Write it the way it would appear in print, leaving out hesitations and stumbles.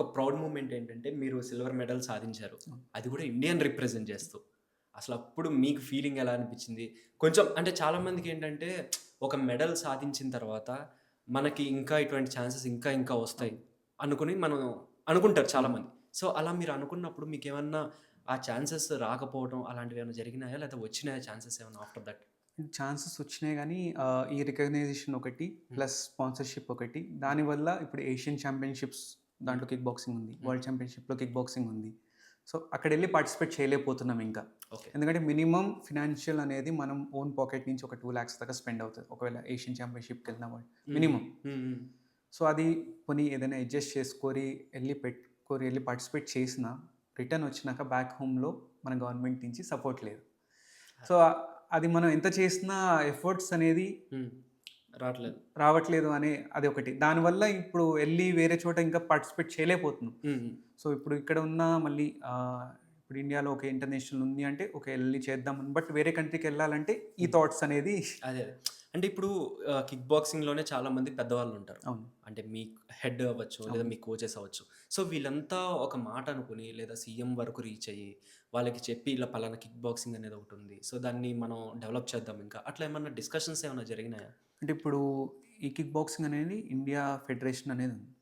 ఒక proud moment ఏంటంటే మీరు సిల్వర్ మెడల్ సాధించారు. అవును. అది కూడా ఇండియాని రిప్రజెంట్ చేస్తూ. అసలప్పుడు మీకు ఫీలింగ్ ఎలా అనిపించింది? కొంచెం అంటే చాలామందికేంటంటే ఒక మెడల్ సాధించిన తర్వాత మనకి ఇంకా ఇటువంటి ఛాన్సెస్ ఇంకా ఇంకా వస్తాయి అవును. అనుకుని మనం అనుకుంటారు హ్మ్. చాలామంది. సో, అలా మీరు అనుకున్నప్పుడు మీకేమన్నా ఆ ఛాన్సెస్ రాకపోవడం అలాంటివేమన్నా జరిగినాయా? లేకపోతే వచ్చినాయా ఛాన్సెస్ ఏమన్నా ఆఫ్టర్ దట్? ఛాన్సెస్ వచ్చినాయి గానీ ఈ రికగ్నైజేషన్ ఒకటి, హ్మ్. ప్లస్ స్పాన్సర్‌షిప్ ఒకటి. హ్మ్. దానివల్ల ఇప్పుడు ఏషియన్ ఛాంపియన్‌షిప్స్ హ్మ్. దాంట్లో కిక్ బాక్సింగ్ ఉంది. హ్మ్. వరల్డ్ ఛాంపియన్‌షిప్‌లో కిక్ బాక్సింగ్ ఉంది. సో, అక్కడెళ్లి పార్టిసిపేట్ చేయలేకపోతున్నాం ఇంకా. ఓకే. ఎందుకంటే మినిమమ్ ఫినాన్షియల్ అనేది మనం ఓన్ పాకెట్ నుంచి ఒక 2,00,000 దాకా స్పెండ్ అవుతది. ఒకవేళ ఏషియన్ ఛాంపియన్‌షిప్‌కెళ్ళిన వాళ్ళు హ్మ్. మినిమమ్. హ్మ్. హ్మ్. సో, అది పోనీ ఏదైనా అడ్జస్ట్ చేసుకొని ఎళ్లి పార్టిసిపేట్ చేసినా రిటర్న్ వచ్చినాక బ్యాక్ హోమ్‌లో మన గవర్నమెంట్ నుంచి సపోర్ట్ లేదు. సో, అది మనం ఎంత చేసినా ఎఫర్ట్స్ అనేది హ్మ్. రాట్లేదు. రావట్లేదు అనే అదొకటి. దానివల్ల ఇప్పుడు ఎళ్లి వేరే చోట ఇంకా పార్టిసిపేట్ చేయలేకపోతున్నాం. హ్మ్. హ్మ్. సో, ఇప్పుడు ఇక్కడ ఉన్న మళ్ళీ ఇప్పుడు ఇండియాలో ఒక ఇంటర్నేషనల్ ఉంది అంటే ఓకే. ఎళ్లి చేద్దామని బట్ వేరే కంట్రీకెళ్ళాలంటే ఈ హ్మ్. థాట్స్ అనేది అదే. అదే. అంటే ఇప్పుడు కిక్ బాక్సింగ్‌లోనే చాలామంది పెద్దవాళ్ళుంటారు. అవును. అంటే మీ హెడ్ అవ్వచ్చు, లేదా అవును. మీ కోచెస్ అవ్వచ్చు. సో, వీళ్ళంతా ఒక మాట అనుకుని లేదా సీఎం వరకు రీచ్ అయ్యి, వాళ్ళకి చెప్పి ఇలా పలానా కిక్ బాక్సింగ్ అనేది ఒకటుంది. సో, దాన్ని మనం డెవలప్ చేద్దాం ఇంకా. అట్లా ఏమన్నా డిస్కషన్స్ ఏమన్నా జరిగినాయా? అంటే ఇప్పుడు ఈ కిక్ బాక్సింగ్ అనేది ఇండియా ఫెడరేషన్ అనేది ఉంది.